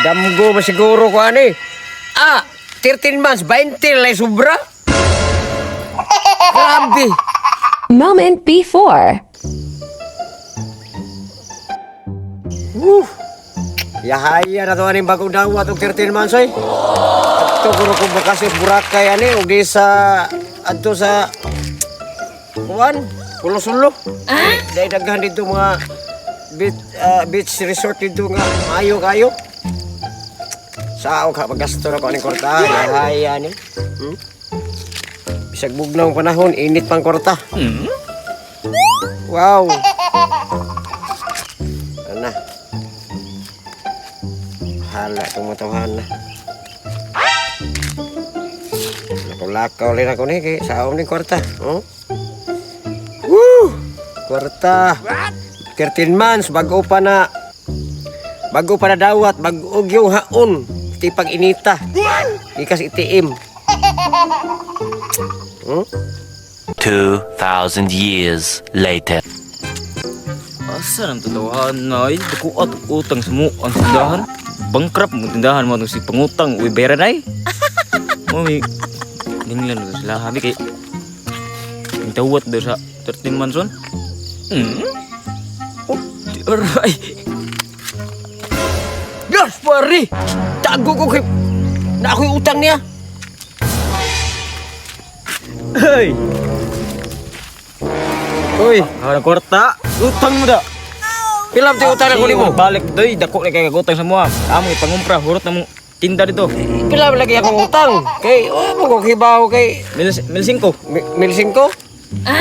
Damgo ba siguro ko ani? 13 months, 20 lay sobra. Grabe. Moment before. Yahaya na to aning bagong dawat og 13 months oy. Adto guro ko bakasyon Boracay ani og di sa adto sa kuan, Pulo-Sulo. Dahil daghan dito mga beach resort dito nga maayo kayo. Sao ka pagasto na ko aning kwarta, yahaya ni. Bisag bugnaw ang panahon, init pang kwarta. Wow. Ana. Hala itong matawahan na. Lakaw-lakaw rin ako ni kay saom ni kwarta. Woo! Kwarta. 13 months bago pa na dawat, bago yung haon. Iti pag inita. Ikas itiim. 2,000 years later. Asa nang tatawahan na ay dakuat utang sa mo ang tindahan. Bankrupt mo tindahan mo si pangutang uy bayaran ay. Mami ninglan mo sila habi kay tawat do sa 13 months on. Aray. Yes, pare! Tago ko kay na ako'y utang niya. Hey. Uy, Ang kwarta, utang mo da. pilam tayo utang ako nimo. Balik doy, dako na kay utang sa mo. Amo ipangumpra hurot na mo tinda dito. Pilam lagi akong utang. Kay mo ko kibaw kay Mil 5. 1,500.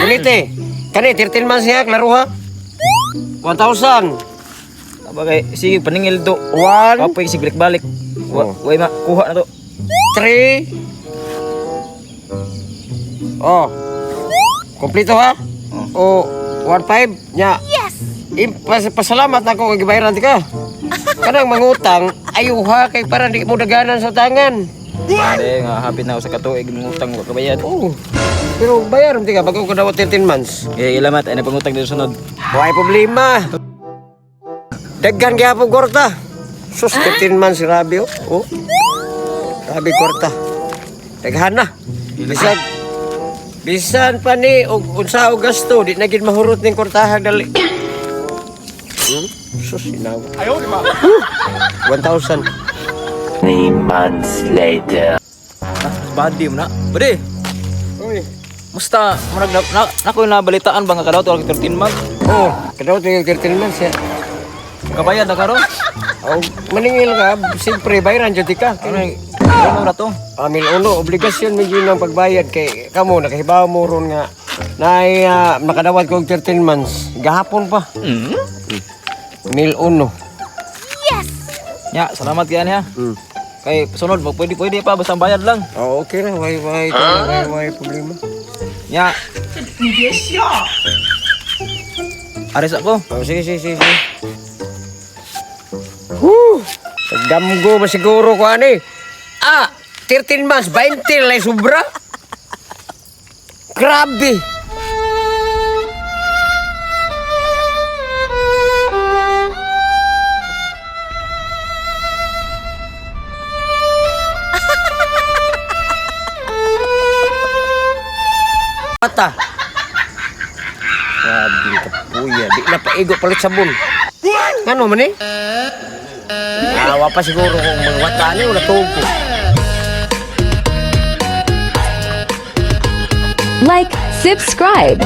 Unite. Kani 13 months niya klaro ha. 1,000. Bagay sige paningil do. 1, Apoy sige balik. Way makuha na to. 3. Oh. Kompleto ha? O 1,500 nya. Yes. Pasalamat ako kay gibayaran ti ka. Kanang mangutang ayuha kay para di mo daganan sa tangan. Ade nga hapit na ako sa katuig mangutang wa kabayad. Oh. Pero bayaran ti ka bago ko daw 13 months. Eh ilamat ay napangutang dito sunod. Why problema? Daghan gyapon kwarta. Sus 13 months grabe oh. Oh. Grabe kwarta. Daghan na. Bisan pa ni og unsa og gasto di na gid mahurot ning kwartahan dali. Sus inaw. Ayo di ba? 1,000. 3 months later. Badi mo na. Bade, Uy. musta murag na ko nabalitaan ba nga kadaw to 13 months? Oh, kadaw tinggal 13 months ya. Kabayad na karon. Oh, maningil ka, siyempre bayaran jud ka. Ano ra to? Amil uno obligasyon mi gyud ang pagbayad kay kamo nakahibaw mo ron nga nay makadawat ko og 13 months. Gahapon pa. Mil uno. Ya, salamat yan ha. Kay sunod mo pwede pa basta bayad lang. Oh, okay na. Why problema. Ya. Aris ako. Oh, sige. Damgo ba siguro ko ani? 13 months, 20 lay sobra. Grabe. Mata. Grabe ka puya. Di na paigo palit sabon. Ano man eh? Awa pa siguro kung mga wata niyo na tugo. Like, subscribe.